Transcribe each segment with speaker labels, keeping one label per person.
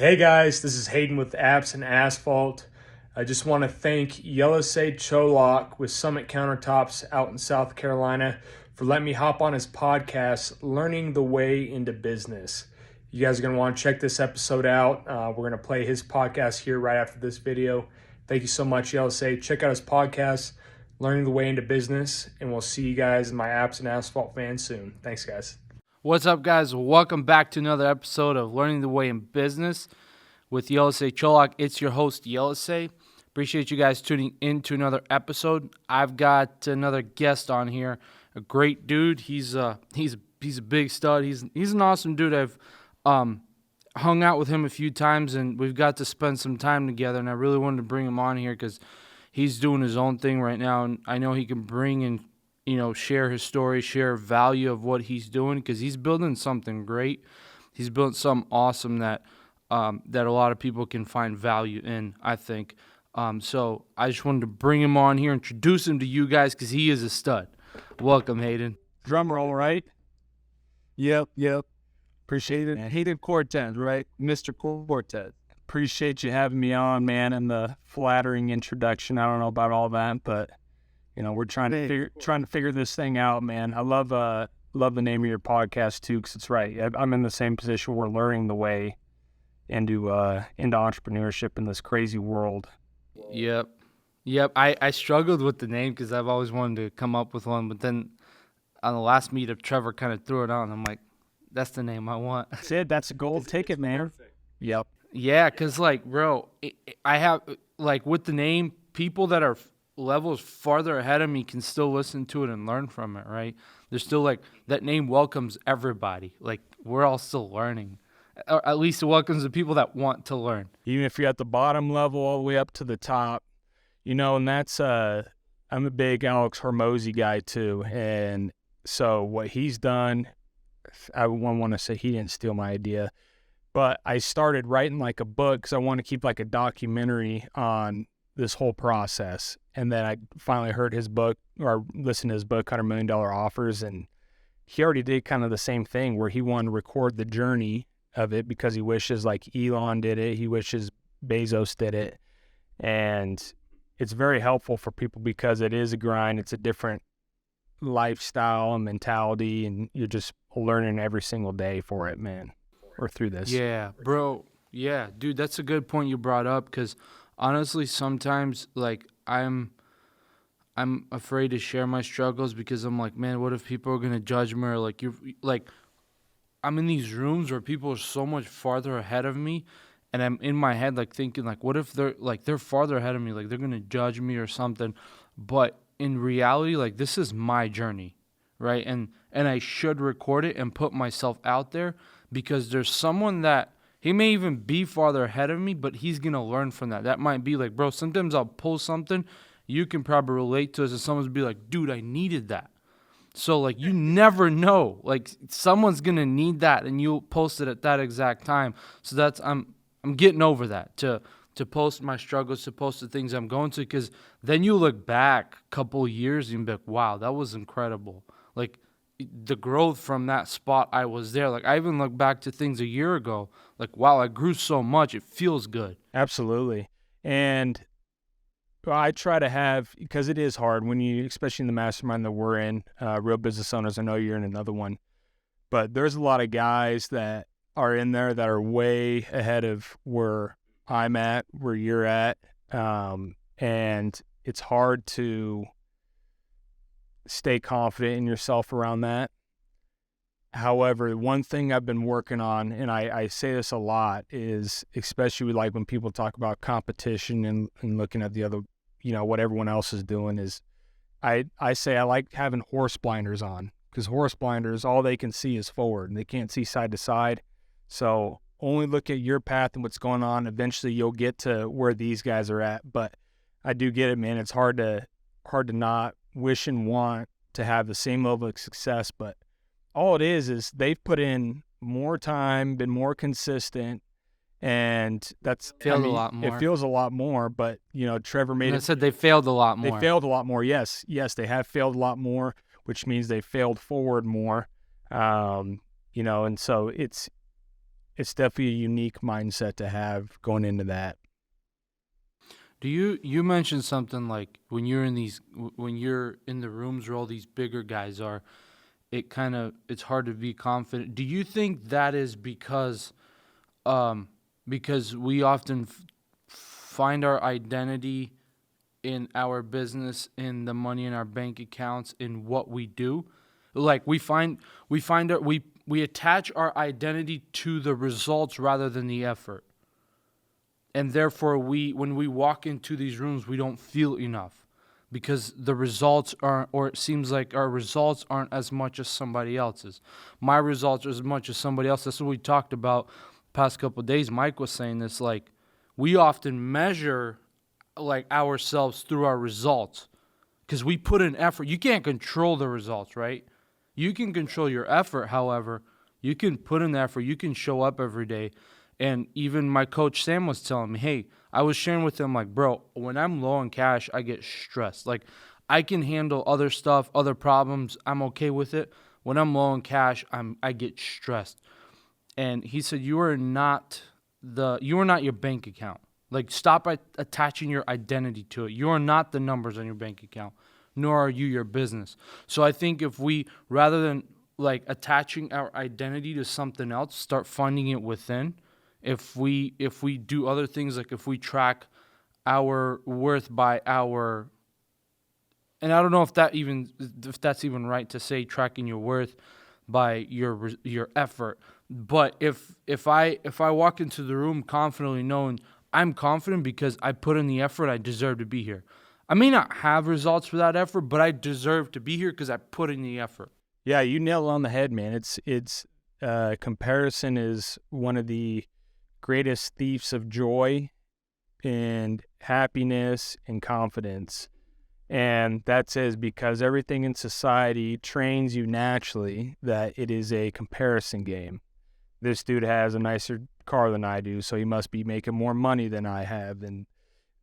Speaker 1: Hey guys, this is Hayden with Apps and Asphalt. I just want to thank Yelesay Cholak with Summit Countertops out in South Carolina for letting me hop on his podcast, Learning the Way into Business. You guys are going to want to check this episode out. We're going to play his podcast here right after this video. Thank you so much, Yelesay. Check out his podcast, Learning the Way into Business, and we'll see you guys in my Apps and Asphalt fans soon. Thanks, guys.
Speaker 2: What's up, guys? Welcome back to another episode of Learning the Way in Business with Yelesay Cholak. It's your host, Yelesay. Appreciate you guys tuning in to another episode. I've got another guest on here, a great dude. He's a big stud. He's an awesome dude. I've hung out with him a few times, and we've got to spend some time together, and I really wanted to bring him on here because he's doing his own thing right now, and I know he can bring in, share his story, share value of what he's doing, because he's building something great. He's built something awesome that a lot of people can find value in, I think. So I just wanted to bring him on here, introduce him to you guys, because he is a stud. Welcome, Hayden.
Speaker 3: Drum roll, right? Yep. Appreciate it. Hayden Cortez, right? Mr. Cortez. Appreciate you having me on, man, and the flattering introduction. I don't know about all that, but we're trying to figure this thing out, man. I love the name of your podcast too, because it's right. I'm in the same position. We're learning the way into entrepreneurship in this crazy world.
Speaker 2: Yep. I struggled with the name because I've always wanted to come up with one, but then on the last meetup, Trevor kind of threw it out, and I'm like, that's the name I want.
Speaker 3: That's it. That's a gold ticket, man. Perfect. Yep.
Speaker 2: Yeah, because, bro, I have, with the name, people that are levels farther ahead of me can still listen to it and learn from it, right? There's still, that name welcomes everybody. We're all still learning. Or at least it welcomes the people that want to learn.
Speaker 3: Even if you're at the bottom level all the way up to the top, and that's, I'm a big Alex Hormozy guy, too. And so what he's done, I want to say he didn't steal my idea, but I started writing a book because I want to keep a documentary on this whole process. And then I finally heard his book, or listened to his book, $100 Million Offers, and he already did kind of the same thing where he wanted to record the journey of it because he wishes Elon did it, he wishes Bezos did it, and it's very helpful for people because it is a grind, it's a different lifestyle and mentality, and you're just learning every single day for it, man, or through this.
Speaker 2: Yeah, bro. Yeah, dude, that's a good point you brought up, because honestly, sometimes I'm afraid to share my struggles because I'm like, man, what if people are gonna judge me, or I'm in these rooms where people are so much farther ahead of me, and I'm in my head thinking what if they're farther ahead of me, they're gonna judge me or something. But in reality, this is my journey, right? And I should record it and put myself out there, because there's someone that he may even be farther ahead of me, but he's gonna learn from that. That might be bro, sometimes I'll post something you can probably relate to, and someone's be like, dude, I needed that. So you never know, someone's gonna need that, and you'll post it at that exact time. So that's I'm getting over that, to post my struggles, to post the things I'm going to, because then you look back a couple of years and you be like, wow, that was incredible. The growth from that spot I was there. I even look back to things a year ago, wow, I grew so much, it feels good.
Speaker 3: Absolutely. And I try to have, because it is hard when you, especially in the mastermind that we're in, Real Business Owners, I know you're in another one, but there's a lot of guys that are in there that are way ahead of where I'm at, where you're at, and it's hard to stay confident in yourself around that. However, one thing I've been working on, and I say this a lot, is especially when people talk about competition and looking at the other, what everyone else is doing, is I say I like having horse blinders on, because horse blinders, all they can see is forward and they can't see side to side. So only look at your path and what's going on. Eventually you'll get to where these guys are at. But I do get it, man. It's hard to not wish and want to have the same level of success, but all it is they've put in more time, been more consistent, and that's
Speaker 2: failed a lot more.
Speaker 3: It feels a lot more, but Trevor made it.
Speaker 2: I said they failed a lot more.
Speaker 3: They failed a lot more. Yes, they have failed a lot more, which means they failed forward more. And so it's definitely a unique mindset to have going into that.
Speaker 2: You mentioned something like when you're in the rooms where all these bigger guys are, it's hard to be confident. Do you think that is because we often find our identity in our business, in the money in our bank accounts, in what we do? Like we attach our identity to the results rather than the effort. And therefore when we walk into these rooms, we don't feel enough because the results aren't, or it seems like our results aren't as much as somebody else's. My results are as much as somebody else. That's what we talked about past couple of days. Mike was saying this, like we often measure like ourselves through our results because we put in effort. You can't control the results, right? You can control your effort. However, you can put in the effort. You can show up every day. And even my coach Sam was telling me, hey, I was sharing with him, like, bro, when I'm low on cash, I get stressed. Like, I can handle other stuff, other problems. I'm okay with it. When I'm low on cash, I get stressed. And he said, you are not your bank account. Like, stop attaching your identity to it. You are not the numbers on your bank account, nor are you your business. So I think if we, rather than like attaching our identity to something else, start finding it within. If we do other things, like if we track our worth by our, and I don't know if that's even right to say tracking your worth by your effort, but if I walk into the room confidently knowing I'm confident because I put in the effort, I deserve to be here. I may not have results for that effort, but I deserve to be here because I put in the effort.
Speaker 3: Yeah, you nailed it on the head, man. It's comparison is one of the greatest thieves of joy and happiness and confidence. And that says because everything in society trains you naturally that it is a comparison game. This dude has a nicer car than I do, so he must be making more money than I have.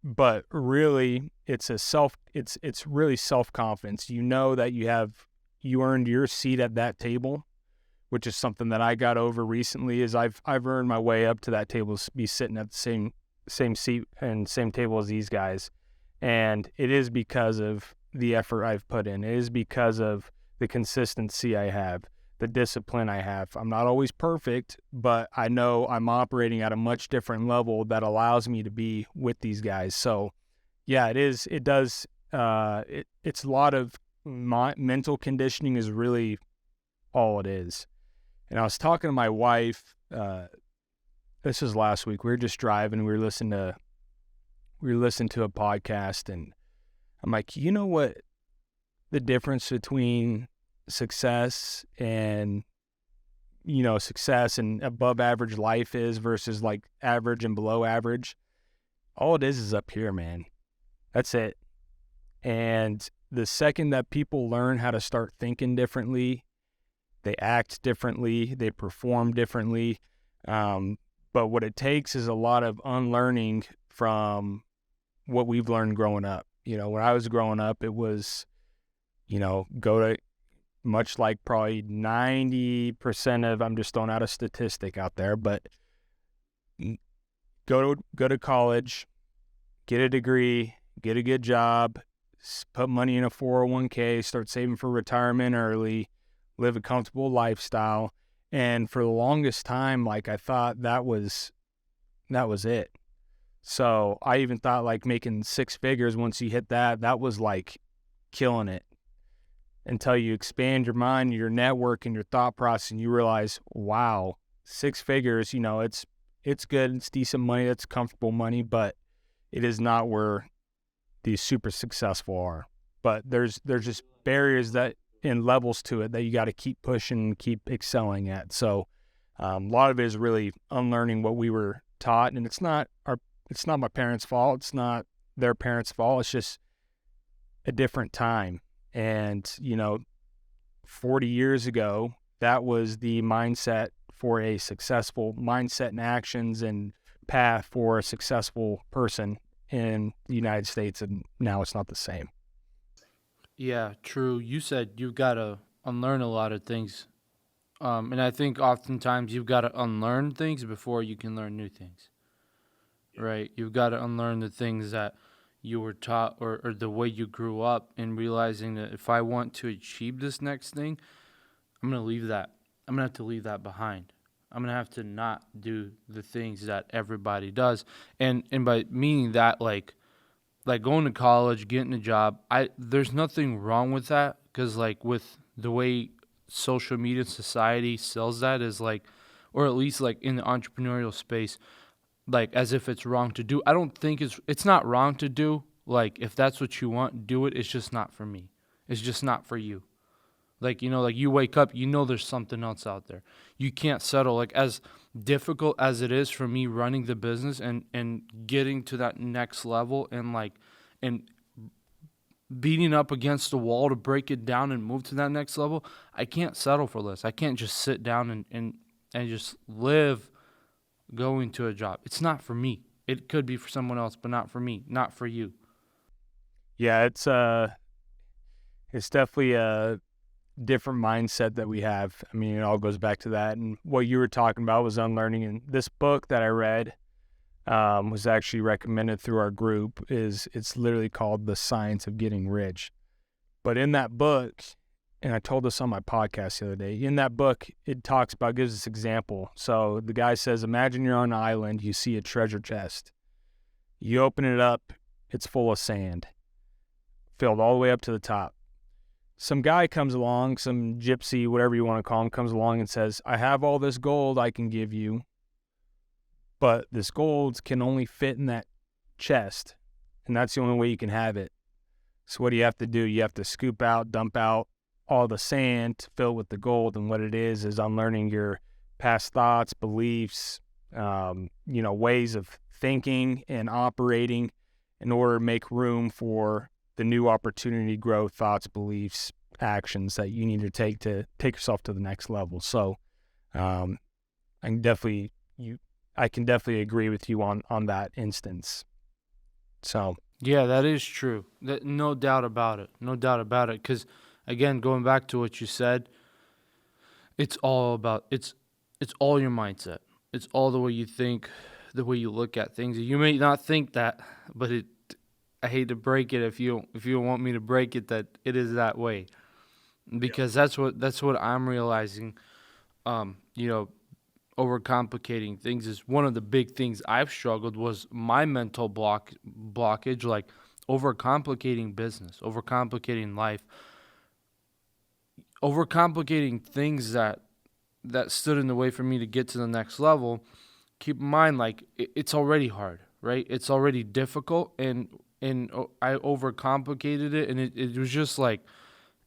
Speaker 3: But really, it's really self-confidence. You know that you earned your seat at that table, which is something that I got over recently. Is I've earned my way up to that table to be sitting at the same seat and same table as these guys, and it is because of the effort I've put in. It is because of the consistency I have, the discipline I have. I'm not always perfect, but I know I'm operating at a much different level that allows me to be with these guys. So, yeah, it is. It does. It's a lot of mental conditioning is really all it is. And I was talking to my wife. This was last week. We were just driving. We were listening to a podcast, and I'm like, you know what the difference between success and above average life is versus like average and below average? All it is up here, man. That's it. And the second that people learn how to start thinking differently, they act differently, they perform differently. But what it takes is a lot of unlearning from what we've learned growing up. When I was growing up, it was, go to, much like probably 90% of, I'm just throwing out a statistic out there, but go to college, get a degree, get a good job, put money in a 401k, start saving for retirement early, live a comfortable lifestyle. And for the longest time, like, I thought that was it. So I even thought like making six figures, once you hit that was like killing it, until you expand your mind, your network, and your thought process, and you realize, wow, six figures, it's good, it's decent money, it's comfortable money, but it is not where these super successful are. But there's just barriers that and levels to it that you got to keep pushing and keep excelling at. So a lot of it is really unlearning what we were taught, and it's not my parents' fault, it's not their parents' fault, it's just a different time. And 40 years ago, that was the mindset for a successful mindset and actions and path for a successful person in the United States, and now it's not the same.
Speaker 2: Yeah, true. You said you've got to unlearn a lot of things And I think oftentimes you've got to unlearn things before you can learn new things, right? You've got to unlearn the things that you were taught, or the way you grew up, and realizing that if I want to achieve this next thing, I'm going to leave that. I'm going to have to leave that behind. I'm going to have to not do the things that everybody does. And by meaning that, like going to college, getting a job, there's nothing wrong with that, because like with the way social media society sells that is like, or at least like in the entrepreneurial space, like as if it's wrong to do. I don't think it's not wrong to do. Like if that's what you want, do it. It's just not for me. It's just not for you. Like, like you wake up, there's something else out there. You can't settle. Like as difficult as it is for me running the business and getting to that next level, and beating up against the wall to break it down and move to that next level, I can't settle for less. I can't just sit down and just live going to a job. It's not for me. It could be for someone else, but not for me, not for you.
Speaker 3: Yeah, it's definitely a different mindset that we have. I mean, it all goes back to that. And what you were talking about was unlearning. And this book that I read was actually recommended through our group. It's literally called The Science of Getting Rich. But in that book, and I told this on my podcast the other day, in that book, it gives this example. So the guy says, imagine you're on an island, you see a treasure chest. You open it up, it's full of sand, filled all the way up to the top. Some guy comes along, some gypsy, whatever you want to call him, comes along and says, I have all this gold I can give you, but this gold can only fit in that chest, and that's the only way you can have it. So what do you have to do? You have to scoop out, dump out all the sand to fill with the gold, and what it is unlearning your past thoughts, beliefs, ways of thinking and operating in order to make room for the new opportunity, growth, thoughts, beliefs, actions that you need to take yourself to the next level. So I can definitely agree with you on that instance. So
Speaker 2: yeah, that is true. No doubt about it. No doubt about it. Because again, going back to what you said, it's all your mindset. It's all the way you think, the way you look at things. You may not think that, but I hate to break it if you don't want me to break it, that it is that way, because that's what I'm realizing. Overcomplicating things is one of the big things I've struggled was my mental blockage, like overcomplicating business, overcomplicating life, overcomplicating things that stood in the way for me to get to the next level. Keep in mind, like it's already hard, right? It's already difficult, and I overcomplicated it, and it was just like,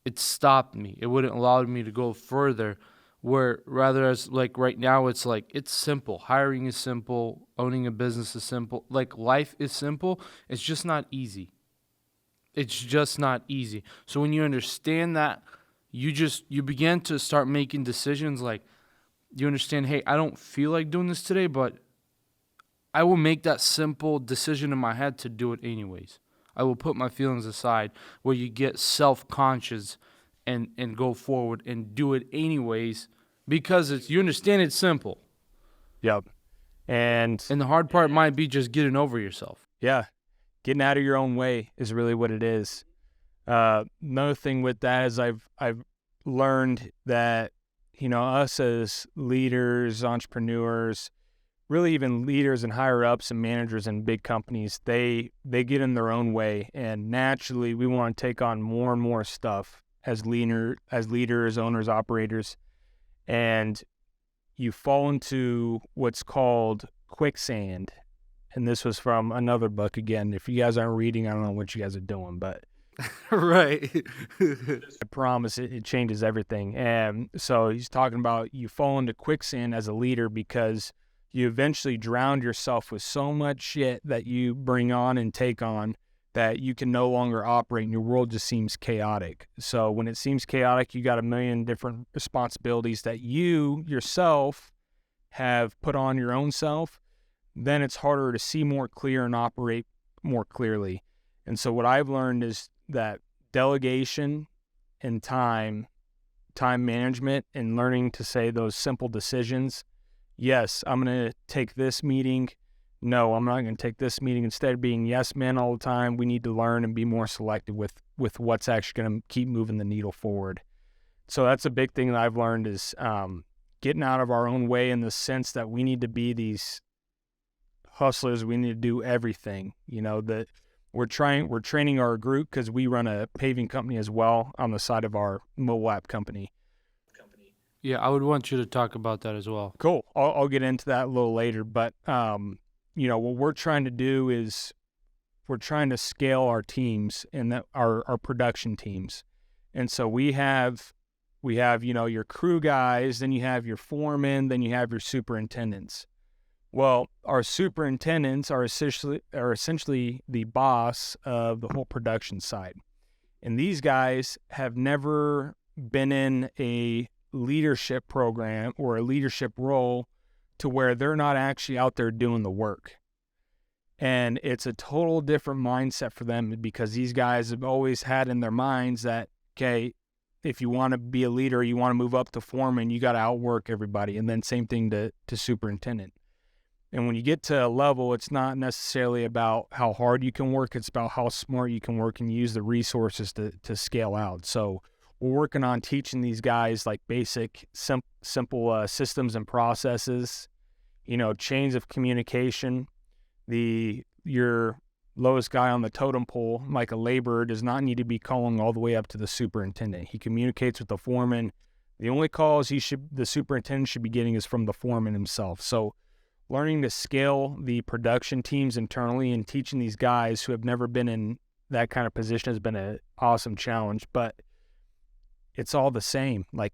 Speaker 2: it stopped me. It wouldn't allow me to go further, where rather as like right now, it's like, it's simple. Hiring is simple. Owning a business is simple. Like life is simple. It's just not easy. It's just not easy. So when you understand that, you begin to start making decisions. Like you understand, hey, I don't feel like doing this today, but I will make that simple decision in my head to do it anyways. I will put my feelings aside, where you get self-conscious and go forward and do it anyways, because you understand it's simple.
Speaker 3: Yep. And
Speaker 2: the hard part might be just getting over yourself.
Speaker 3: Yeah. Getting out of your own way is really what it is. Another thing with that is I've learned that, us as leaders, entrepreneurs, really even leaders and higher ups and managers in big companies, they get in their own way, and naturally we want to take on more and more stuff as leaders, owners, operators, and you fall into what's called quicksand. And this was from another book. Again, if you guys aren't reading, I don't know what you guys are doing, but
Speaker 2: right.
Speaker 3: I promise it changes everything. And so he's talking about you fall into quicksand as a leader because you eventually drown yourself with so much shit that you bring on and take on that you can no longer operate, and your world just seems chaotic. So when it seems chaotic, you got a million different responsibilities that you yourself have put on your own self. Then it's harder to see more clear and operate more clearly. And so what I've learned is that delegation and time time management and learning to say those simple decisions. Yes, I'm going to take this meeting. No, I'm not going to take this meeting. Instead of being yes man all the time, we need to learn and be more selective with what's actually going to keep moving the needle forward. So that's a big thing that I've learned is getting out of our own way in the sense that we need to be these hustlers. We need to do everything. That we're training our group because we run a paving company as well on the side of our mobile app company.
Speaker 2: Yeah, I would want you to talk about that as well.
Speaker 3: Cool. I'll get into that a little later, but what we're trying to do is we're trying to scale our teams and that our production teams. And so we have your crew guys, then you have your foremen, then you have your superintendents. Well, our superintendents are essentially the boss of the whole production side. And these guys have never been in a leadership program or a leadership role to where they're not actually out there doing the work. And it's a total different mindset for them because these guys have always had in their minds that, okay, if you want to be a leader, you want to move up to foreman, you got to outwork everybody. And then same thing to superintendent. And when you get to a level, it's not necessarily about how hard you can work. It's about how smart you can work and use the resources to scale out. So we're working on teaching these guys like basic, simple systems and processes, chains of communication. Your lowest guy on the totem pole, like a laborer, does not need to be calling all the way up to the superintendent. He communicates with the foreman. The only calls the superintendent should be getting is from the foreman himself. So learning to scale the production teams internally and teaching these guys who have never been in that kind of position has been an awesome challenge, but it's all the same. Like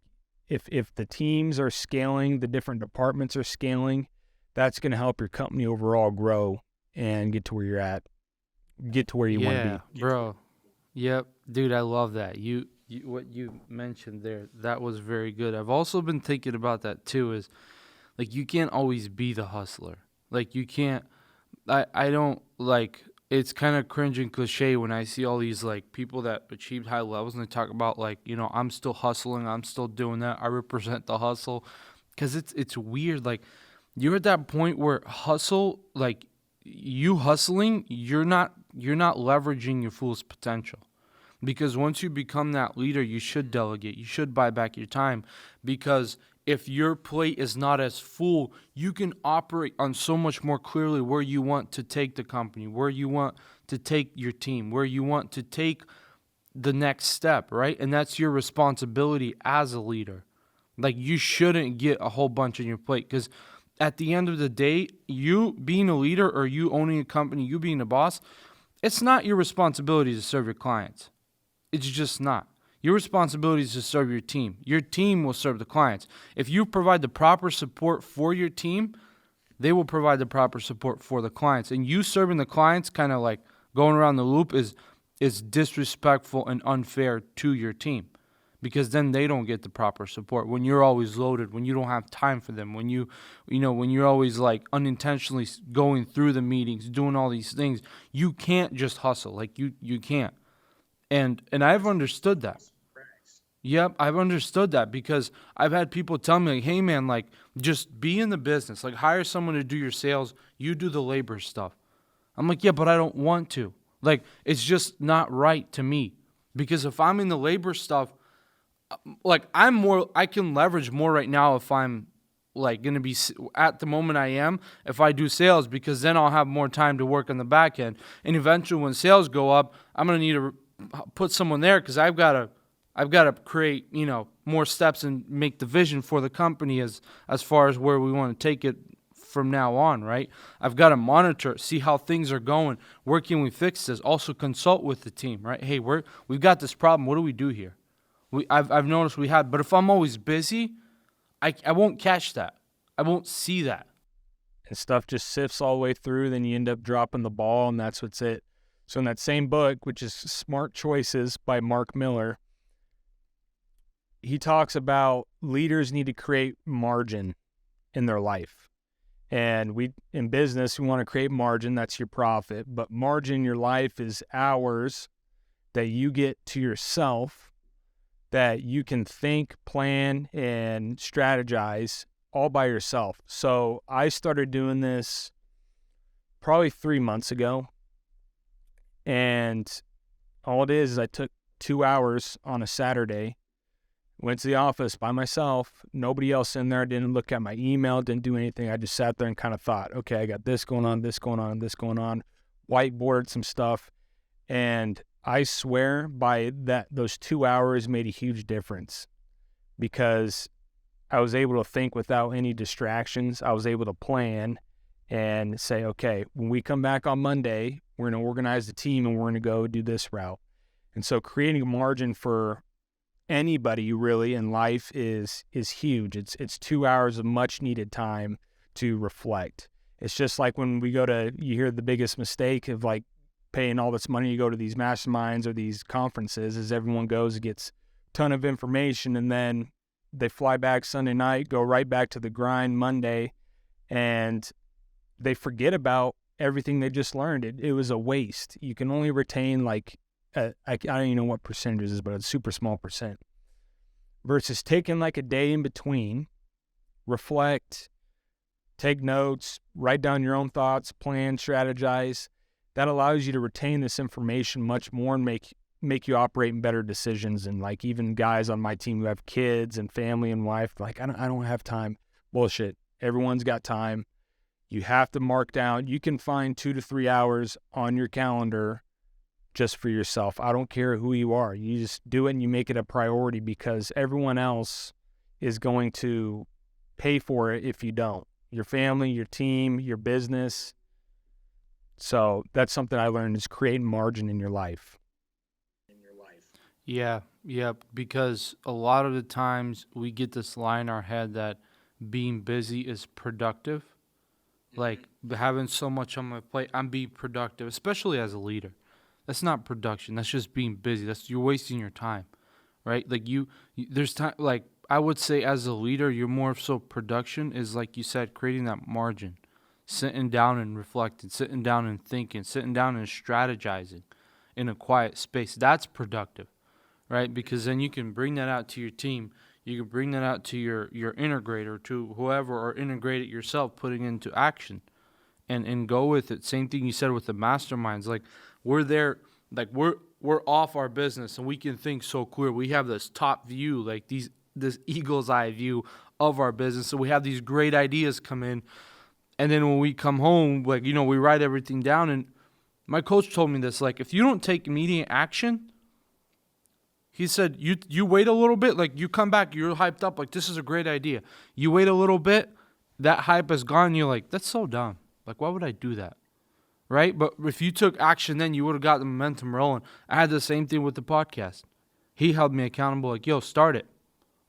Speaker 3: if the teams are scaling, the different departments are scaling, that's going to help your company overall grow and get to where you're at, get to where you want to be.
Speaker 2: Yeah, bro. Yep. Dude, I love that. You what you mentioned there, that was very good. I've also been thinking about that too, is like you can't always be the hustler. Like you can't, I don't like, it's kind of cringe and cliche when I see all these like people that achieved high levels and they talk about like, I'm still hustling, I'm still doing that, I represent the hustle. Because it's weird. Like you're at that point where hustle, like you hustling, you're not leveraging your fullest potential. Because once you become that leader, you should delegate. You should buy back your time. Because if your plate is not as full, you can operate on so much more clearly where you want to take the company, where you want to take your team, where you want to take the next step, right? And that's your responsibility as a leader. Like you shouldn't get a whole bunch on your plate because at the end of the day, you being a leader or you owning a company, you being a boss, it's not your responsibility to serve your clients. It's just not. Your responsibility is to serve your team. Your team will serve the clients. If you provide the proper support for your team, they will provide the proper support for the clients. And you serving the clients, kind of like going around the loop, is disrespectful and unfair to your team. Because then they don't get the proper support. When you're always loaded, when you don't have time for them, when when you're always like unintentionally going through the meetings, doing all these things, you can't just hustle. Like you can't. And I've understood that. Yep, I've understood that because I've had people tell me, like, hey, man, like, just be in the business. Like, hire someone to do your sales. You do the labor stuff. I'm like, yeah, but I don't want to. Like, it's just not right to me. Because if I'm in the labor stuff, like, I can leverage more right now if I'm, like, going to be, at the moment I am, if I do sales, because then I'll have more time to work on the back end. And eventually when sales go up, I'm going to need to put someone there because I've got to create, more steps and make the vision for the company as far as where we want to take it from now on, right? I've got to monitor, see how things are going. Where can we fix this? Also consult with the team, right? Hey, we've got this problem. What do we do here? I've noticed but if I'm always busy, I won't catch that. I won't see that.
Speaker 3: And stuff just sifts all the way through, then you end up dropping the ball, and that's what's it. So in that same book, which is Smart Choices by Mark Miller, he talks about leaders need to create margin in their life. And in business, we want to create margin. That's your profit. But margin in your life is hours that you get to yourself that you can think, plan, and strategize all by yourself. So I started doing this probably 3 months ago, and all it is I took 2 hours on a Saturday, went to the office by myself, nobody else in there, didn't look at my email, didn't do anything. I just sat there and kind of thought, okay, I got this going on, this going on, this going on, whiteboarded some stuff. And I swear by that, those 2 hours made a huge difference because I was able to think without any distractions. I was able to plan and say, okay, when we come back on Monday, we're going to organize the team and we're going to go do this route. And so creating a margin for anybody really in life is huge. It's 2 hours of much needed time to reflect. It's just like when we you hear the biggest mistake of like paying all this money to go to these masterminds or these conferences is everyone goes and gets a ton of information and then they fly back Sunday night, go right back to the grind Monday, and they forget about everything they just learned. It was a waste. You can only retain like I don't even know what percentage is, but it's a super small percent. Versus taking like a day in between, reflect, take notes, write down your own thoughts, plan, strategize. That allows you to retain this information much more and make you operate in better decisions. And like even guys on my team who have kids and family and wife, like I don't have time. Bullshit. Everyone's got time. You have to mark down. You can find 2 to 3 hours on your calendar just for yourself. I don't care who you are. You just do it and you make it a priority because everyone else is going to pay for it if you don't. Your family, your team, your business. So that's something I learned is create margin in your life.
Speaker 2: Yeah, because a lot of the times we get this lie in our head that being busy is productive. Like having so much on my plate, I'm being productive, especially as a leader. That's not production. That's just being busy. You're wasting your time, right? Like there's time. Like I would say, as a leader, you're more so production is like you said, creating that margin, sitting down and reflecting, sitting down and thinking, sitting down and strategizing in a quiet space. That's productive, right? Because then you can bring that out to your team. You can bring that out to your integrator, to whoever, or integrate it yourself, putting it into action, and go with it. Same thing you said with the masterminds. Like we're there, like we're off our business, and we can think so clear. We have this top view, like this eagle's eye view of our business. So we have these great ideas come in, and then when we come home, like we write everything down. And my coach told me this: like if you don't take immediate action. He said, you wait a little bit, like you come back, you're hyped up, like this is a great idea. You wait a little bit, that hype is gone, you're like, that's so dumb. Like, why would I do that? Right? But if you took action then, you would have got the momentum rolling. I had the same thing with the podcast. He held me accountable, like, yo, start it.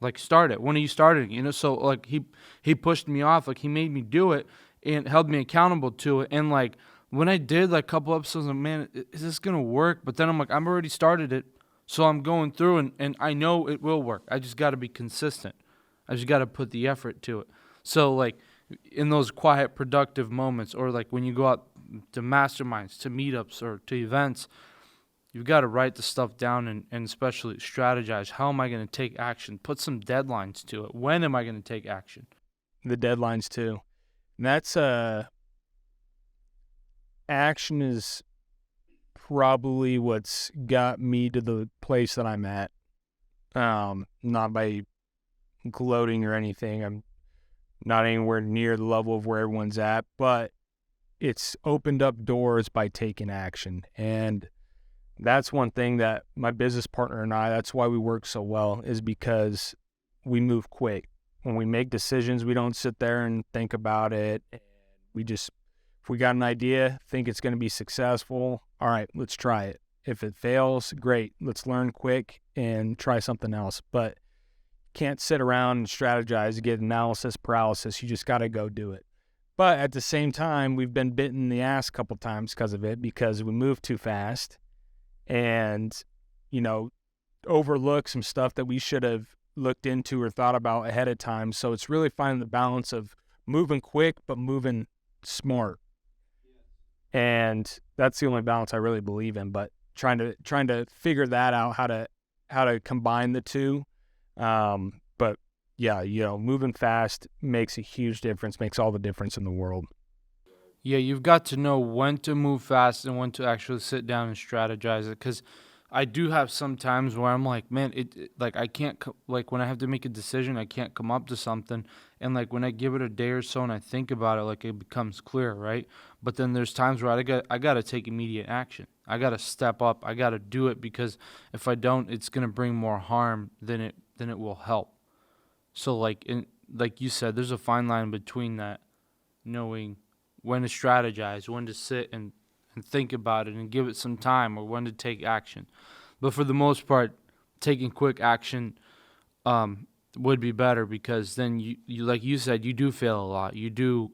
Speaker 2: Like, start it. When are you starting? So like he pushed me off, like he made me do it and held me accountable to it. And like when I did like a couple episodes, I'm like, man, is this gonna work? But then I'm like, I'm already started it. So I'm going through and I know it will work. I just got to be consistent. I just got to put the effort to it. So like in those quiet, productive moments, or like when you go out to masterminds, to meetups, or to events, you've got to write the stuff down and especially strategize. How am I going to take action? Put some deadlines to it. When am I going to take action?
Speaker 3: The deadlines too. And that's action is probably what's got me to the place that I'm at. Not by gloating or anything. I'm not anywhere near the level of where everyone's at, but it's opened up doors by taking action. And that's one thing that my business partner and I, that's why we work so well, is because we move quick. When we make decisions, we don't sit there and think about it. We just, if we got an idea, think it's going to be successful, all right, let's try it. If it fails, great. Let's learn quick and try something else. But can't sit around and strategize, get analysis paralysis. You just got to go do it. But at the same time, we've been bitten in the ass a couple times because of it, because we move too fast and, overlook some stuff that we should have looked into or thought about ahead of time. So it's really finding the balance of moving quick but moving smart. And that's the only balance I really believe in. But trying to figure that out, how to to combine the two. But yeah, moving fast makes a huge difference, makes all the difference in the world.
Speaker 2: Yeah, you've got to know when to move fast and when to actually sit down and strategize it. Because I do have some times where I'm like, man, like I can't like when I have to make a decision, I can't come up to something, and like when I give it a day or so and I think about it, like it becomes clear, right? But then there's times where I got to take immediate action. I got to step up. I got to do it because if I don't, it's gonna bring more harm than it will help. So like you said, there's a fine line between that, knowing when to strategize, when to sit and think about it and give it some time, or when to take action. But for the most part, taking quick action would be better, because then you like you said, you do fail a lot. You do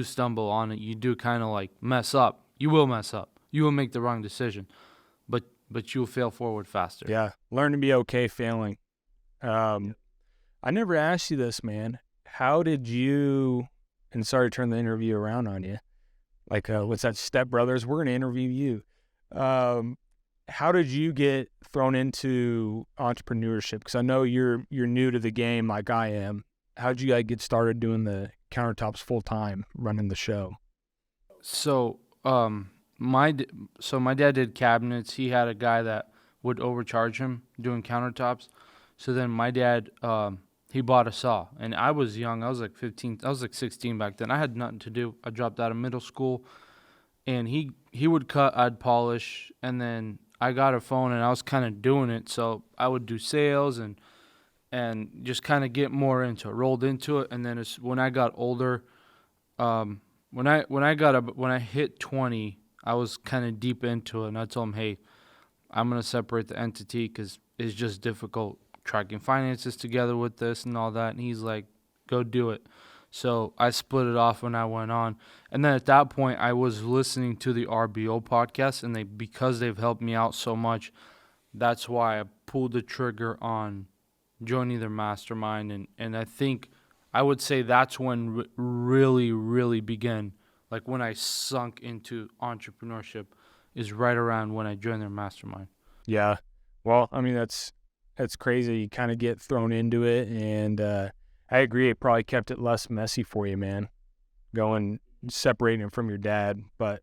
Speaker 2: stumble on it. You do kind of like mess up. You will mess up. You will make the wrong decision, but you'll fail forward faster.
Speaker 3: Yeah, learn to be okay failing. I never asked you this, man. How did you, and sorry to turn the interview around on you, like what's that, Step Brothers? We're going to interview you. How did you get thrown into entrepreneurship? Because I know you're new to the game like I am. How did you guys get started doing the countertops full time, running the show?
Speaker 2: So my dad did cabinets. He had a guy that would overcharge him doing countertops. So then my dad he bought a saw, and I was young. I was like 15. I was like 16 back then. I had nothing to do. I dropped out of middle school, and he would cut, I'd polish, and then I got a phone, and I was kind of doing it. So I would do sales and just kind of get more into it, rolled into it. And then when I got older, when I hit 20, I was kind of deep into it, and I told him, hey, I'm gonna separate the entity because it's just difficult tracking finances together with this and all that. And he's like, go do it. So I split it off when I went on. And then at that point, I was listening to the RBO podcast, and because they've helped me out so much, that's why I pulled the trigger on joining their mastermind. And I think I would say that's when really, really began, like when I sunk into entrepreneurship, is right around when I joined their mastermind.
Speaker 3: Yeah. Well, I mean, that's crazy. You kind of get thrown into it, and I agree. It probably kept it less messy for you, man, separating it from your dad. But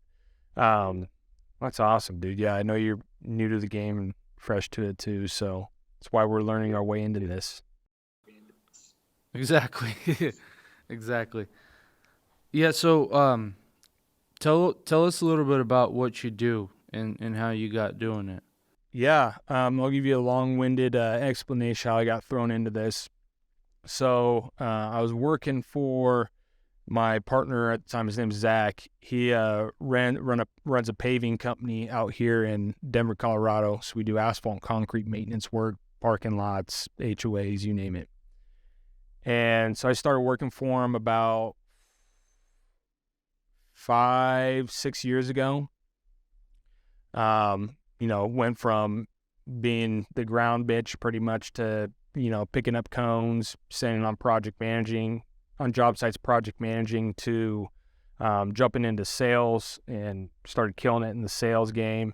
Speaker 3: that's awesome, dude. Yeah, I know you're new to the game and fresh to it too, so that's why we're learning our way into this.
Speaker 2: Exactly. Exactly. Yeah, so tell us a little bit about what you do and how you got doing it.
Speaker 3: Yeah, I'll give you a long-winded explanation how I got thrown into this. So I was working for my partner at the time. His name's Zach. He runs a paving company out here in Denver, Colorado. So we do asphalt and concrete maintenance work, parking lots, HOAs, you name it. And so I started working for him about 5-6 years ago. Went from being the ground bitch pretty much to, picking up cones, sending on job sites, project managing, to jumping into sales and started killing it in the sales game.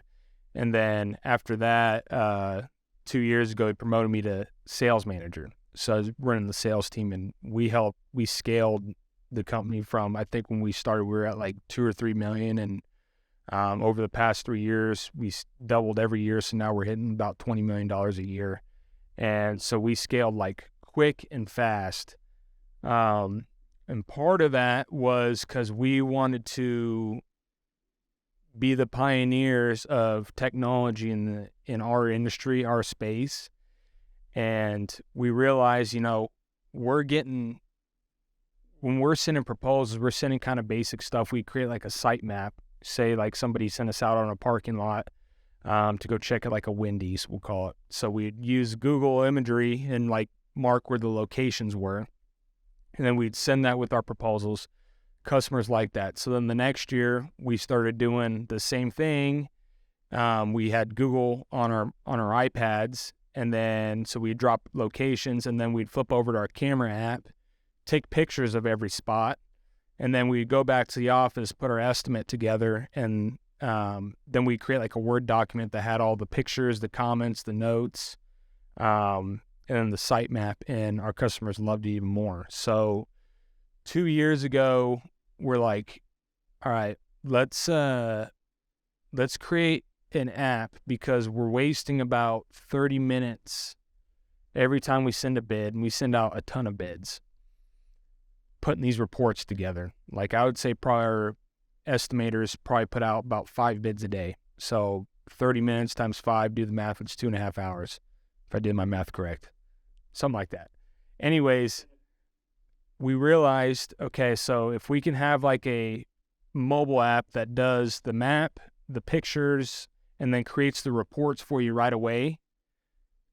Speaker 3: And then after that, 2 years ago, he promoted me to sales manager. So I was running the sales team, and we scaled the company from, I think when we started, we were at like 2 or 3 million, and over the past 3 years, we doubled every year. So now we're hitting about $20 million a year. And so we scaled like quick and fast. And part of that was because we wanted to be the pioneers of technology in our industry, our space. And we realized, when we're sending proposals, we're sending kind of basic stuff. We create like a site map. Say like somebody sent us out on a parking lot to go check it, like a Wendy's, we'll call it. So we'd use Google imagery and like mark where the locations were. And then we'd send that with our proposals. Customers like that. So then the next year we started doing the same thing. We had Google on our iPads, and then so we'd drop locations, and then we'd flip over to our camera app, take pictures of every spot. And then we'd go back to the office, put our estimate together, and Then we create like a Word document that had all the pictures, the comments, the notes, and then the sitemap, and our customers loved it even more. So 2 years ago, we're like, all right, let's create an app, because we're wasting about 30 minutes every time we send a bid, and we send out a ton of bids, putting these reports together. Like, I would say probably our estimators probably put out about 5 bids a day. So 30 minutes times 5, do the math, it's 2.5 hours, if I did my math correct. Something like that. Anyways, we realized, okay, so if we can have like a mobile app that does the map, the pictures, and then creates the reports for you right away,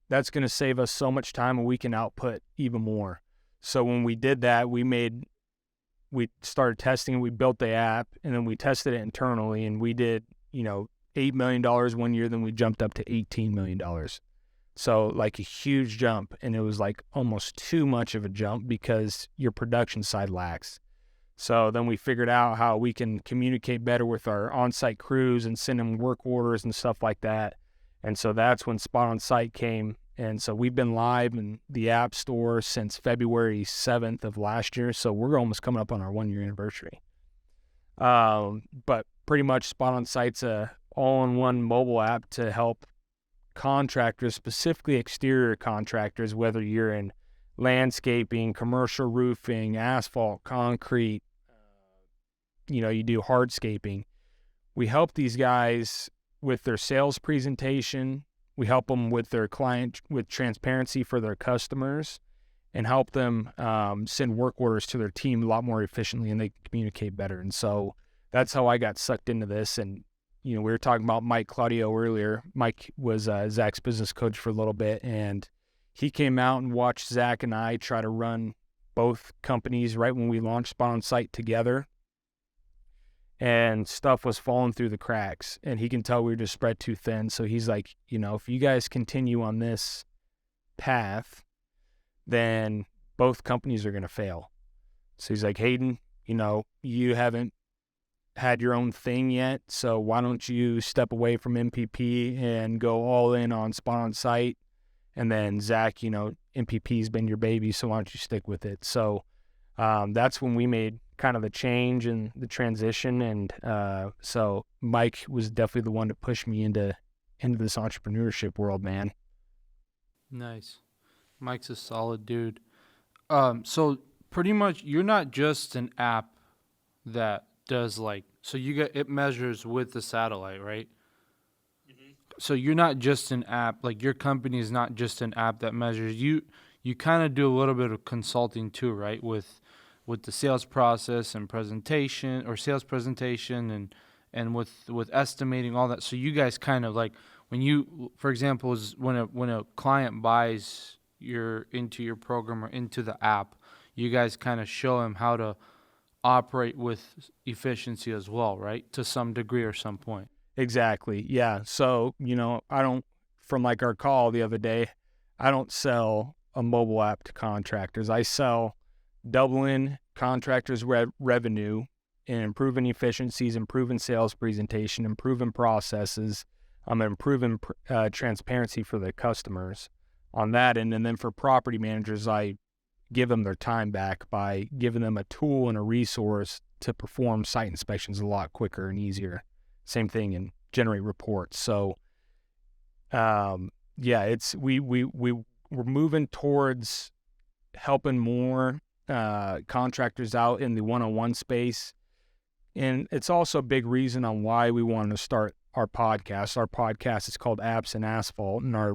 Speaker 3: that's going to save us so much time, and we can output even more. So when we did that, we started testing, we built the app, and then we tested it internally, and we did, $8 million one year, then we jumped up to $18 million. So like a huge jump, and it was like almost too much of a jump because your production side lacks. So then we figured out how we can communicate better with our on-site crews and send them work orders and stuff like that. And so that's when Spot On Site came. And so we've been live in the App Store since February 7th of last year. So we're almost coming up on our 1-year anniversary. But pretty much Spot On Site's a all-in-one mobile app to help contractors, specifically exterior contractors, whether you're in landscaping, commercial roofing, asphalt, concrete, you do hardscaping. We help these guys with their sales presentation. We help them with their client, with transparency for their customers, and help them send work orders to their team a lot more efficiently, and they communicate better. And so that's how I got sucked into this. And, we were talking about Mike Claudio earlier. Mike was Zach's business coach for a little bit, and he came out and watched Zach and I try to run both companies right when we launched Spot On Site together. And stuff was falling through the cracks, and he can tell we were just spread too thin. So he's like, if you guys continue on this path, then both companies are going to fail. So he's like, Hayden, you haven't had your own thing yet, so why don't you step away from MPP and go all in on Spot On Site? And then Zach, MPP's been your baby, so why don't you stick with it? So that's when we made kind of the change and the transition. And so Mike was definitely the one to push me into this entrepreneurship world, man.
Speaker 2: Nice. Mike's a solid dude. So pretty much you're not just an app that does it measures with the satellite, right? Mm-hmm. So you're not just an app, like your company is not just an app that measures. You kind of do a little bit of consulting too, right? With the sales process and presentation, or sales presentation, and with estimating all that. So you guys kind of like, when you, for example, when a client buys into your program or into the app, you guys kind of show them how to operate with efficiency as well, right? To some degree or some point.
Speaker 3: Exactly. Yeah. So, from like our call the other day, I don't sell a mobile app to contractors. I sell doubling contractors' revenue and improving efficiencies, improving sales presentation, improving processes, improving transparency for the customers on that end. And then for property managers, I give them their time back by giving them a tool and a resource to perform site inspections a lot quicker and easier. Same thing, and generate reports. So, it's we're moving towards helping more contractors out in the one-on-one space, and it's also a big reason on why we wanted to start our podcast. Our podcast is called Apps and Asphalt, and our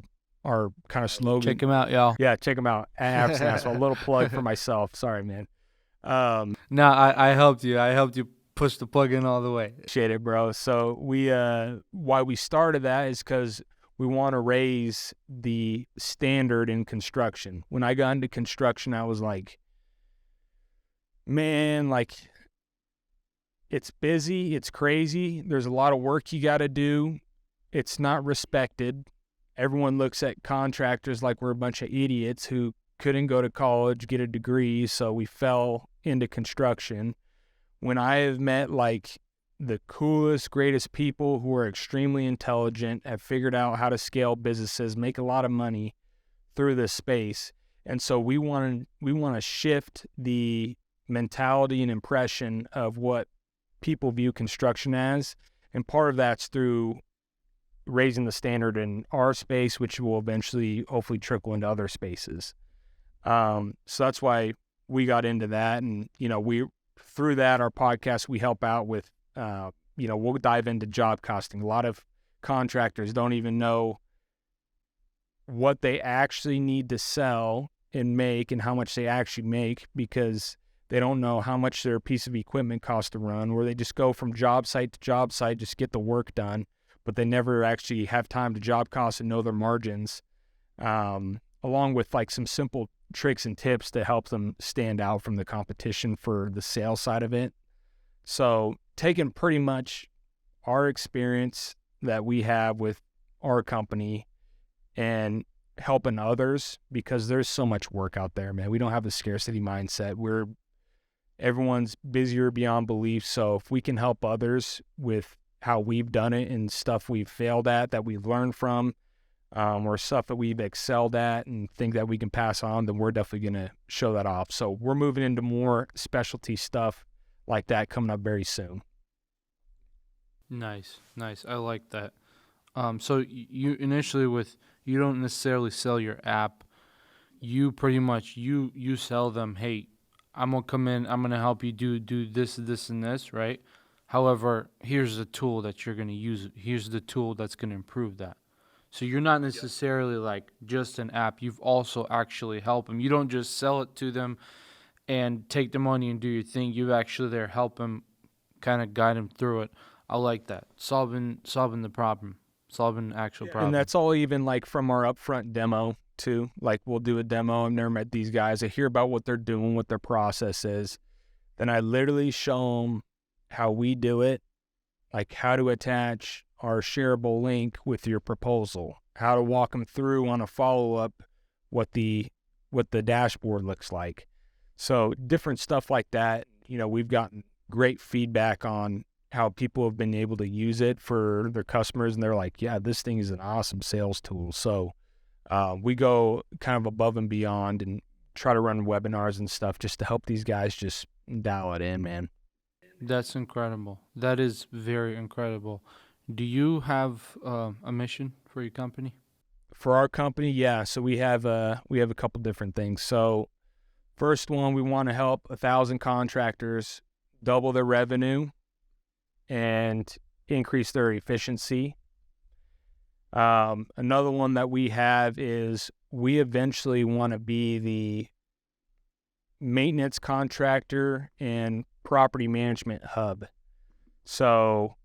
Speaker 3: kind of slogan.
Speaker 2: Check them out, y'all.
Speaker 3: Yeah, check them out. Apps and Asphalt. A little plug for myself. Sorry, man.
Speaker 2: No, I helped you. I helped you push the plug in all the way.
Speaker 3: Appreciate it, bro. So why we started that is because we want to raise the standard in construction. When I got into construction, I was like, man, it's busy, it's crazy. There's a lot of work you got to do. It's not respected. Everyone looks at contractors like we're a bunch of idiots who couldn't go to college, get a degree, so we fell into construction. When I have met the coolest, greatest people who are extremely intelligent, have figured out how to scale businesses, make a lot of money through this space. And so we want to shift the mentality and impression of what people view construction as. And part of that's through raising the standard in our space, which will eventually hopefully trickle into other spaces. So that's why we got into that. And, through that, our podcast, we help out with, we'll dive into job costing. A lot of contractors don't even know what they actually need to sell and make and how much they actually make, because they don't know how much their piece of equipment costs to run, or they just go from job site to job site, just get the work done, but they never actually have time to job cost and know their margins, along with like some simple tricks and tips to help them stand out from the competition for the sales side of it. So taking pretty much our experience that we have with our company and helping others, because there's so much work out there, man. We don't have a scarcity mindset. Everyone's busier beyond belief. So if we can help others with how we've done it and stuff we've failed at that we've learned from, or stuff that we've excelled at and think that we can pass on, then we're definitely going to show that off. So we're moving into more specialty stuff like that coming up very soon.
Speaker 2: Nice. I like that. So you initially you don't necessarily sell your app. You pretty much, you sell them, hey, I'm going to come in, I'm going to help you do this, and this, right? However, here's the tool that you're going to use. Here's the tool that's going to improve that. So you're not necessarily like just an app. You've also actually helped them. You don't just sell it to them and take the money and do your thing. You actually there help them, kind of guide them through it. I like that. Solving the problem. Solving the actual problem.
Speaker 3: And that's all even like from our upfront demo too. Like we'll do a demo. I've never met these guys. I hear about what they're doing, what their process is. Then I literally show them how we do it, like how to attach our shareable link with your proposal, how to walk them through on a follow-up what the dashboard looks like. So different stuff like that. We've gotten great feedback on how people have been able to use it for their customers, and they're like, yeah, this thing is an awesome sales tool. So we go kind of above and beyond and try to run webinars and stuff just to help these guys just dial it in, man.
Speaker 2: That's incredible. That is very incredible. Do you have a mission for your company?
Speaker 3: For our company, yeah. So we have a couple different things. So first one, we want to help 1,000 contractors double their revenue and increase their efficiency. Another one that we have is we eventually want to be the maintenance contractor and property management hub. So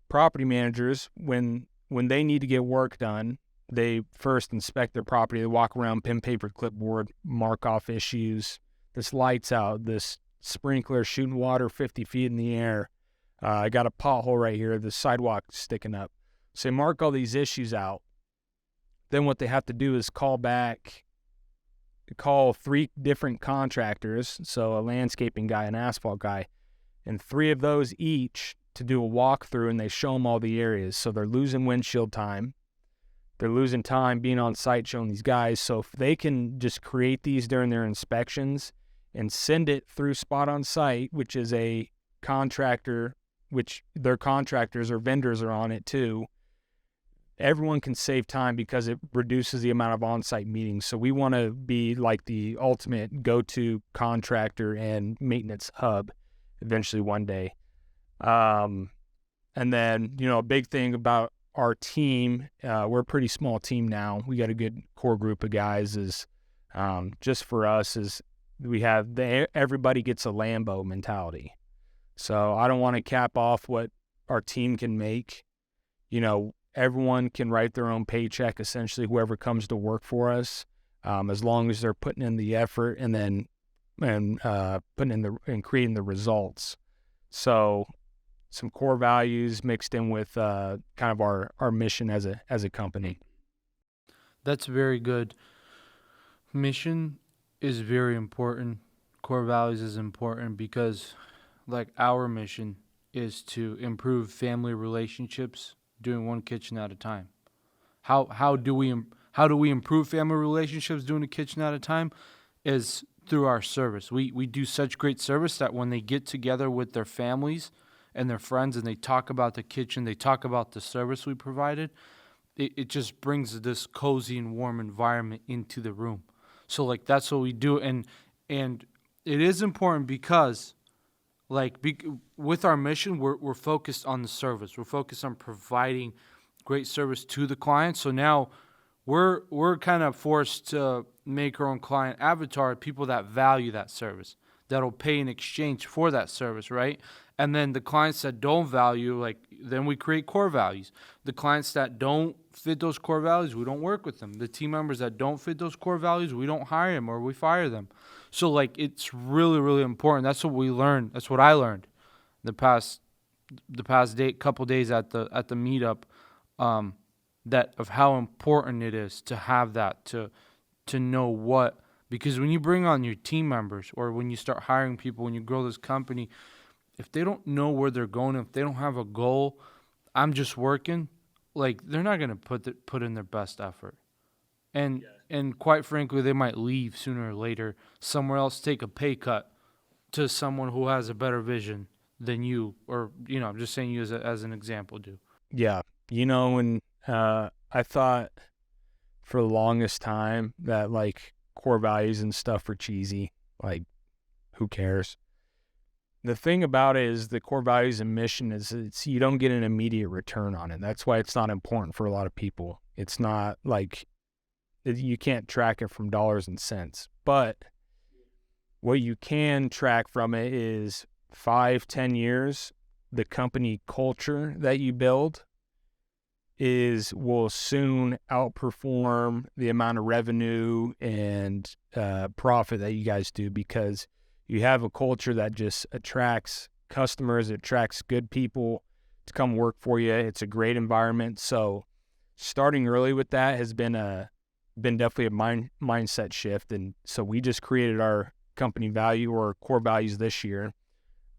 Speaker 3: property managers, when they need to get work done, they first inspect their property. They walk around, pen, paper, clipboard, mark off issues. This light's out, this sprinkler shooting water 50 feet in the air. I got a pothole right here, the sidewalk sticking up. So they mark all these issues out. Then what they have to do is call 3 different contractors, so a landscaping guy, an asphalt guy, and 3 of those each to do a walkthrough, and they show them all the areas. So they're losing windshield time. They're losing time being on site showing these guys. So if they can just create these during their inspections and send it through Spot on Site, which is a contractor, which their contractors or vendors are on it too, everyone can save time because it reduces the amount of on-site meetings. So we want to be like the ultimate go-to contractor and maintenance hub eventually one day. And then, a big thing about our team, we're a pretty small team now. We got a good core group of guys. Is just for us is we have everybody gets a Lambo mentality. So I don't want to cap off what our team can make. Everyone can write their own paycheck, essentially, whoever comes to work for us, as long as they're putting in the effort and putting in and creating the results. So some core values mixed in with kind of our mission as a company.
Speaker 2: That's very good. Mission is very important. Core values is important because, like our mission, is to improve family relationships doing one kitchen at a time. How do we improve family relationships doing a kitchen at a time? Is through our service. We do such great service that when they get together with their families and their friends and they talk about the kitchen, they talk about the service we provided, it just brings this cozy and warm environment into the room. So like that's what we do, and it is important because with our mission, we're focused on the service. We're focused on providing great service to the client. So now we're kind of forced to make our own client avatar, people that value that service, that'll pay in exchange for that service, right? And then the clients that don't value, then we create core values. The clients that don't fit those core values, we don't work with them. The team members that don't fit those core values, we don't hire them or we fire them. So it's really, really important. That's what we learned. That's what I learned the past couple days at the meetup. That of how important it is to have that, to know what, because when you bring on your team members or when you start hiring people, when you grow this company, if they don't know where they're going, if they don't have a goal, I'm just working, they're not going to put in their best effort. And quite frankly, they might leave sooner or later somewhere else, take a pay cut to someone who has a better vision than you, or, I'm just saying you as an example do.
Speaker 3: Yeah. And I thought for the longest time that core values and stuff are cheesy. Who cares? The thing about it is the core values and mission is you don't get an immediate return on it. That's why it's not important for a lot of people. It's not you can't track it from dollars and cents. But what you can track from it is 5-10 years, the company culture that you build will soon outperform the amount of revenue and profit that you guys do, because you have a culture that just attracts customers, it attracts good people to come work for you. It's a great environment. So starting early with that has been definitely a mindset shift. And so we just created our company value or core values this year.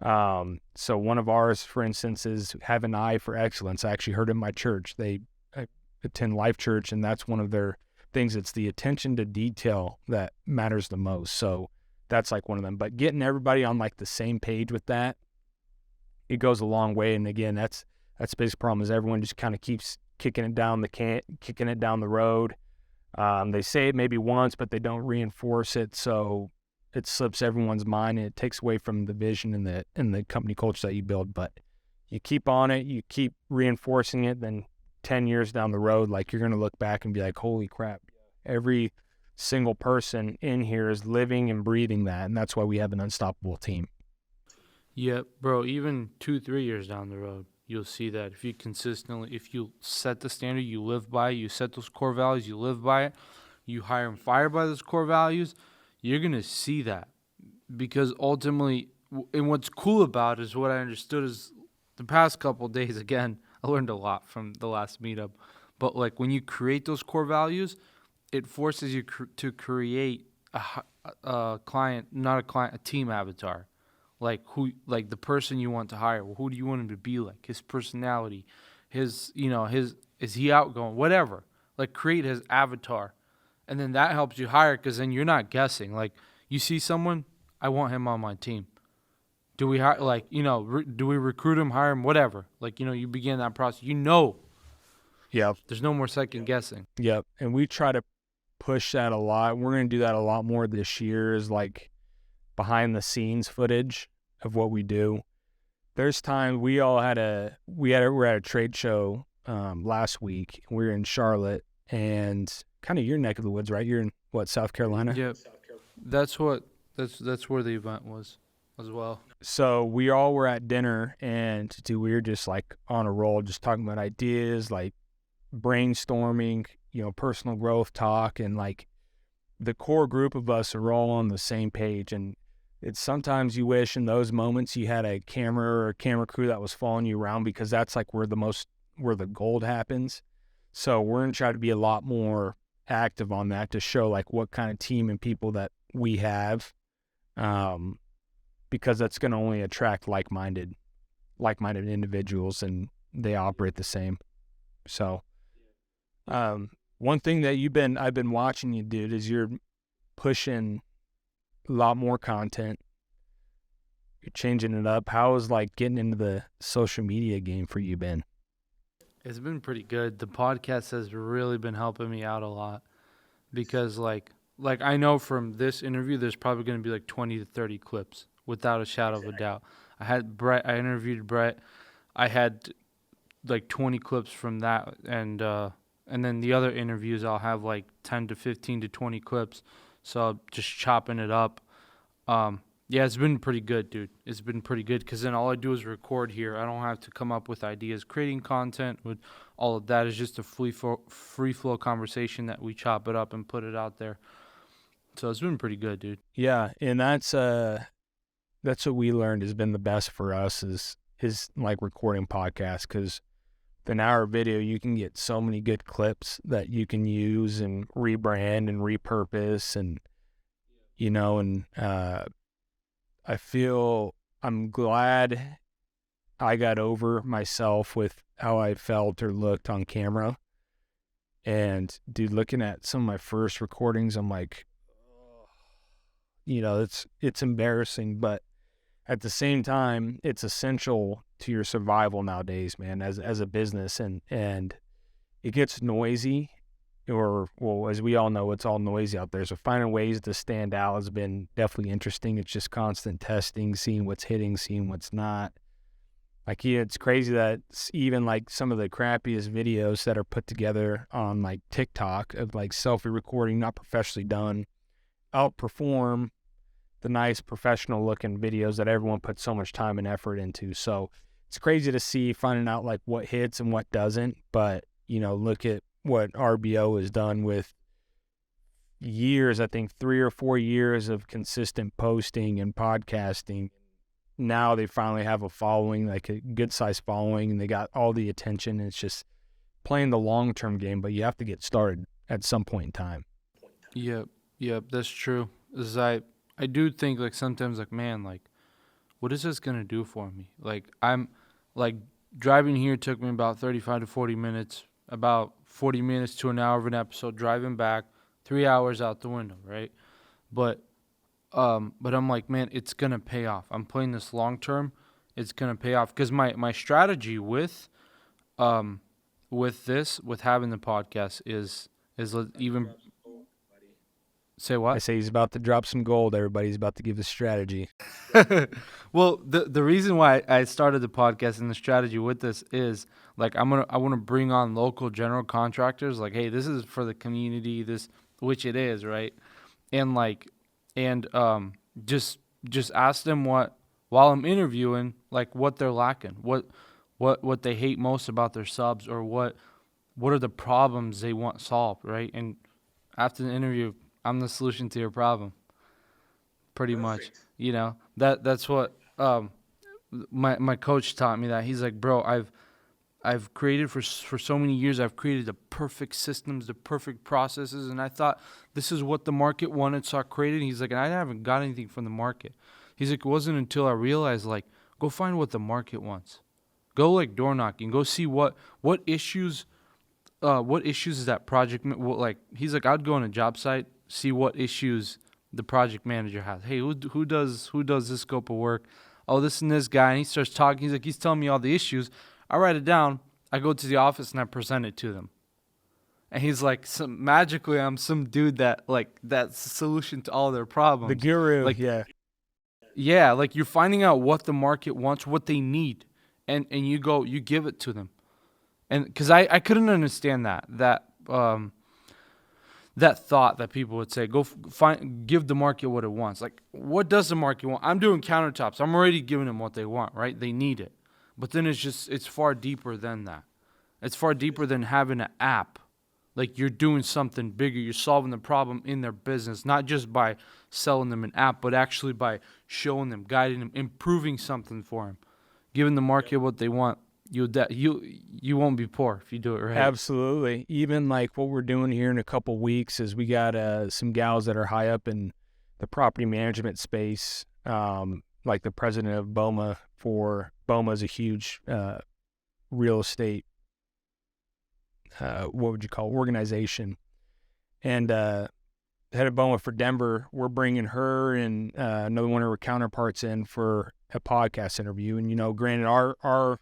Speaker 3: So one of ours, for instance, is have an eye for excellence. I actually heard in my church, I attend Life Church, and that's one of their things. It's the attention to detail that matters the most. So that's one of them. But getting everybody on the same page with that, it goes a long way. And again, that's the biggest problem is everyone just kind of keeps kicking it down the road. They say it maybe once, but they don't reinforce it. So it slips everyone's mind, and it takes away from the vision and the company culture that you build. But you keep on it, you keep reinforcing it, then 10 years down the road, you're going to look back and be like, holy crap, every single person in here is living and breathing that. And that's why we have an unstoppable team.
Speaker 2: Yeah, bro, even 2-3 years down the road, you'll see that if you set the standard, you live by it, you set those core values, you live by it, you hire and fire by those core values, you're going to see that. Because ultimately, and what's cool about it is what I understood is the past couple of days, again, I learned a lot from the last meetup. But when you create those core values, it forces you to create a team avatar. The person you want to hire. Who do you want him to be like? His personality, is he outgoing? Whatever. Create his avatar. And then that helps you hire, because then you're not guessing. You see someone, I want him on my team. Do we hire, do we recruit him, hire him, whatever? You begin that process.
Speaker 3: Yep.
Speaker 2: There's no more second guessing.
Speaker 3: Yep. And we try to push that a lot. We're going to do that a lot more this year, is behind the scenes footage of what we do. There's times we were at a trade show last week. We were in Charlotte, and kind of your neck of the woods, right? You're in South Carolina?
Speaker 2: Yep. That's where the event was as well.
Speaker 3: So we all were at dinner, and we were just on a roll, just talking about ideas, brainstorming, personal growth talk, and the core group of us are all on the same page. And it's sometimes you wish in those moments you had a camera or a camera crew that was following you around, because that's where the gold happens. So we're going to try to be a lot more active on that to show what kind of team and people that we have, because that's going to only attract like-minded like-minded individuals, and they operate the same. So, one thing that I've been watching you, dude, is you're pushing a lot more content. You're changing it up. How is like getting into the social media game for you been?
Speaker 2: It's been pretty good. The podcast has really been helping me out a lot because like I know from this interview there's probably going to be like 20 to 30 clips without a shadow of a doubt. I interviewed Brett. I had like 20 clips from that, and then the other interviews I'll have like 10 to 15 to 20 clips. So just chopping it up. Yeah, it's been pretty good, dude. It's been pretty good because then all I do is record here. I don't have to come up with ideas. Creating content with all of that is just a free flow conversation that we chop it up and put it out there. So it's been pretty good, dude.
Speaker 3: Yeah, and that's what we learned has been the best for us is like recording podcasts, because an hour video you can get so many good clips that you can use and rebrand and repurpose, and I'm glad I got over myself with how I felt or looked on camera. And dude, looking at some of my first recordings, I'm like, it's embarrassing, but at the same time, it's essential to your survival nowadays, man, as a business, and it gets noisy, as we all know, it's all noisy out there. So finding ways to stand out has been definitely interesting. It's just constant testing, seeing what's hitting, seeing what's not. Like, yeah, it's crazy that even like some of the crappiest videos that are put together on like TikTok of like selfie recording, not professionally done, outperform the nice professional looking videos that everyone puts so much time and effort into. So it's crazy to see finding out like what hits and what doesn't. But, look at what RBO has done with years, I think 3 or 4 years of consistent posting and podcasting. Now they finally have a following, like a good sized following, and they got all the attention. It's just playing the long-term game, but you have to get started at some point in time.
Speaker 2: Yep, that's true. I do think like sometimes like, man, like what is this going to do for me? Like I'm like driving here took me about 35 to 40 minutes, about 40 minutes to an hour of an episode. Driving back 3 hours out the window, right? But I'm like, man, it's going to pay off. I'm playing this long term. It's going to pay off because my strategy with having the podcast is even say what?
Speaker 3: I say he's about to drop some gold. Everybody's about to give the strategy.
Speaker 2: Well, the reason why I started the podcast and the strategy with this is like I want to bring on local general contractors. Like, hey, this is for the community. Which it is, right? And just ask them while I'm interviewing, like what they're lacking, what they hate most about their subs, or what are the problems they want solved, right? And after the interview, I'm the solution to your problem. Pretty much. That's what my coach taught me that. He's like, bro, I've created for so many years, I've created the perfect systems, the perfect processes, and I thought this is what the market wanted, so I created. He's like, and I haven't got anything from the market. He's like, it wasn't until I realized, like, go find what the market wants. Go like door knocking. Go see what issues is that project. Like, he's like, I'd go on a job site, see what issues the project manager has. Hey, who does this scope of work? Oh, this and this guy. And he starts talking. He's like, he's telling me all the issues. I write it down. I go to the office and I present it to them. And he's like, magically, I'm some dude that's the solution to all their problems.
Speaker 3: The guru,
Speaker 2: like,
Speaker 3: yeah.
Speaker 2: Yeah, like you're finding out what the market wants, what they need, and you give it to them. And because I couldn't understand that thought that people would say, give the market what it wants. Like, what does the market want? I'm doing countertops. I'm already giving them what they want, right? They need it. But then it's far deeper than that. It's far deeper than having an app. Like, you're doing something bigger. You're solving the problem in their business, not just by selling them an app, but actually by showing them, guiding them, improving something for them, giving the market what they want. You won't be poor if you do it right.
Speaker 3: Absolutely. Even like what we're doing here in a couple weeks is we got some gals that are high up in the property management space, like the president of BOMA BOMA is a huge real estate, what would you call it, organization. And the head of BOMA for Denver, we're bringing her and another one of her counterparts in for a podcast interview. And, granted, our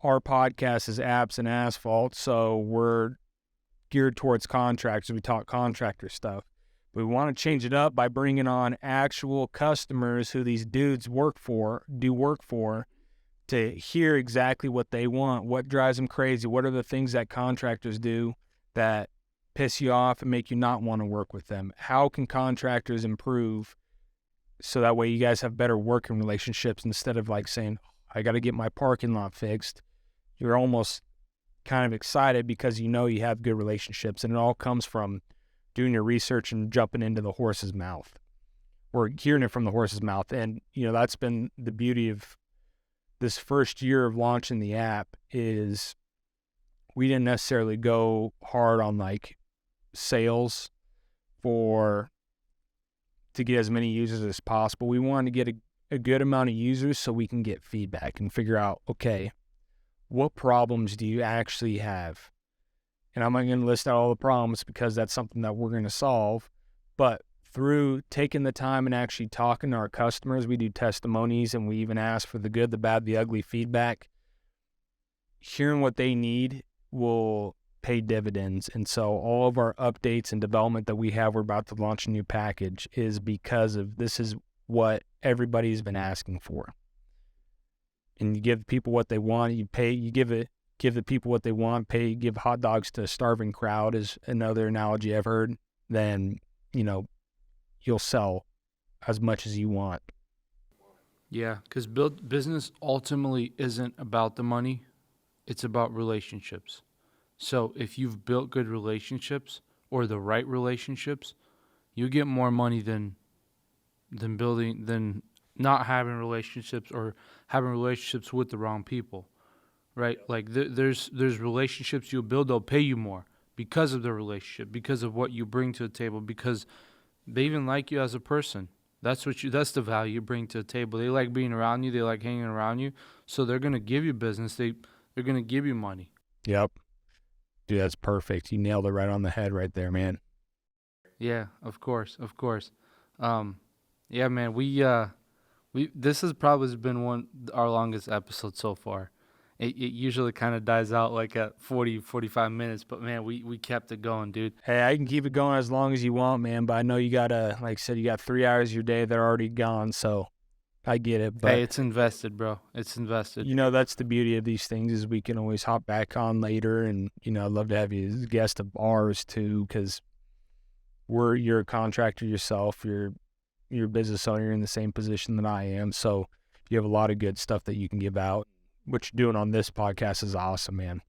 Speaker 3: podcast is apps and asphalt, so we're geared towards contractors. We talk contractor stuff. We want to change it up by bringing on actual customers who these dudes do work for, to hear exactly what they want, what drives them crazy, what are the things that contractors do that piss you off and make you not want to work with them. How can contractors improve so that way you guys have better working relationships instead of like saying, I got to get my parking lot fixed. You're almost kind of excited because you have good relationships, and it all comes from doing your research and jumping into the horse's mouth or hearing it from the horse's mouth. And, that's been the beauty of this first year of launching the app is we didn't necessarily go hard on like sales to get as many users as possible. We wanted to get a good amount of users so we can get feedback and figure out, okay, what problems do you actually have? And I'm not going to list out all the problems because that's something that we're going to solve. But through taking the time and actually talking to our customers, we do testimonies and we even ask for the good, the bad, the ugly feedback. Hearing what they need will pay dividends. And so all of our updates and development that we have, we're about to launch a new package, is because of this is what everybody's been asking for. And you give people what they want, you give the people what they want, give hot dogs to a starving crowd is another analogy I've heard, then, you'll sell as much as you want.
Speaker 2: Yeah, because business ultimately isn't about the money. It's about relationships. So if you've built good relationships or the right relationships, you get more money than not having relationships or having relationships with the wrong people, right? Like there's relationships you'll build, they'll pay you more because of the relationship, because of what you bring to the table, because they even like you as a person. That's the value you bring to the table. They like being around you, they like hanging around you, so they're gonna give you business. They're gonna give you money.
Speaker 3: Yep, dude, that's perfect. You nailed it right on the head right there, man.
Speaker 2: Yeah, of course. Yeah, man, this has probably been our longest episode so far. It usually kind of dies out like at 40, 45 minutes, but man, we kept it going, dude.
Speaker 3: Hey, I can keep it going as long as you want, man, but I know you got like I said, you got 3 hours of your day that are already gone, so I get it. But
Speaker 2: hey, it's invested, bro. It's invested.
Speaker 3: That's the beauty of these things is we can always hop back on later, and, I'd love to have you as a guest of ours too, because you're a contractor yourself, you're a business owner, you're in the same position that I am, so you have a lot of good stuff that you can give out. What you're doing on this podcast is awesome, man.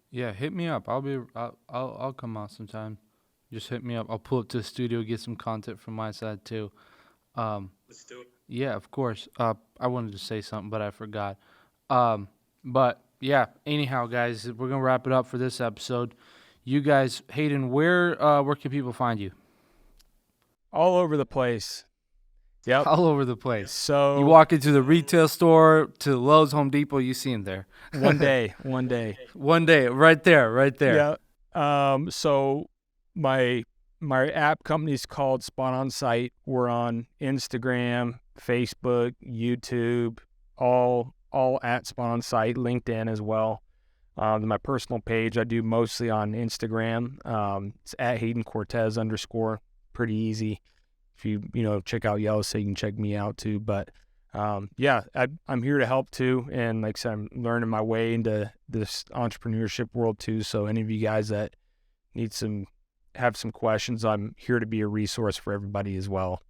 Speaker 2: Yeah, hit me up. I'll come out sometime. Just hit me up. I'll pull up to the studio, get some content from my side too.
Speaker 1: Let's do it.
Speaker 2: Yeah, of course. I wanted to say something, but I forgot. But yeah, anyhow, guys, we're gonna wrap it up for this episode. You guys, Hayden, where can people find you?
Speaker 3: All over the place. Yep.
Speaker 2: All over the place.
Speaker 3: So
Speaker 2: you walk into the retail store, to Lowe's, Home Depot, you see him there.
Speaker 3: One day.
Speaker 2: One day, right there.
Speaker 3: Yeah. So my app company is called Spot On Site. We're on Instagram, Facebook, YouTube, all at Spot On Site, LinkedIn as well. My personal page I do mostly on Instagram. It's at Hayden Cortez _ pretty easy. If you check out Yelesay, you can check me out too. But I'm here to help too, and like I said, I'm learning my way into this entrepreneurship world too. So any of you guys that have some questions, I'm here to be a resource for everybody as well.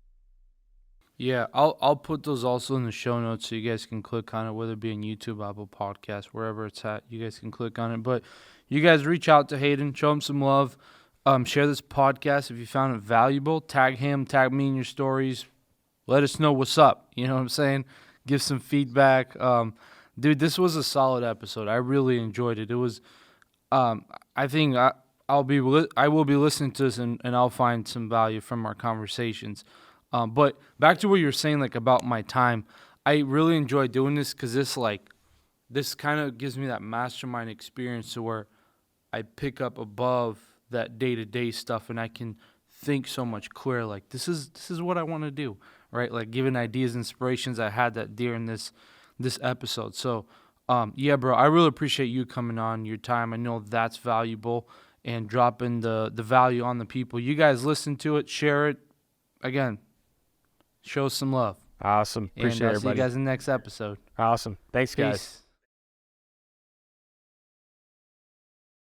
Speaker 2: Yeah, I'll put those also in the show notes so you guys can click on it, whether it be on YouTube, Apple Podcasts, wherever it's at. You guys can click on it. But you guys reach out to Hayden, show him some love. Share this podcast if you found it valuable. Tag him, tag me in your stories. Let us know what's up. You know what I'm saying? Give some feedback. Dude, this was a solid episode. I really enjoyed it. It was. I think I will be listening to this and I'll find some value from our conversations. But back to what you were saying, like about my time, I really enjoy doing this because this kind of gives me that mastermind experience to where I pick up above that day-to-day stuff and I can think so much clearer. Like this is what I want to do, right? Like giving ideas, inspirations. I had that during this episode. So yeah, bro, I really appreciate you coming on, your time. I know that's valuable, and dropping the value on the people. You guys listen to it, share it. Again, show some love.
Speaker 3: Awesome. Appreciate
Speaker 2: and
Speaker 3: everybody.
Speaker 2: See you guys in the next episode.
Speaker 3: Awesome. Thanks, guys.
Speaker 2: Peace.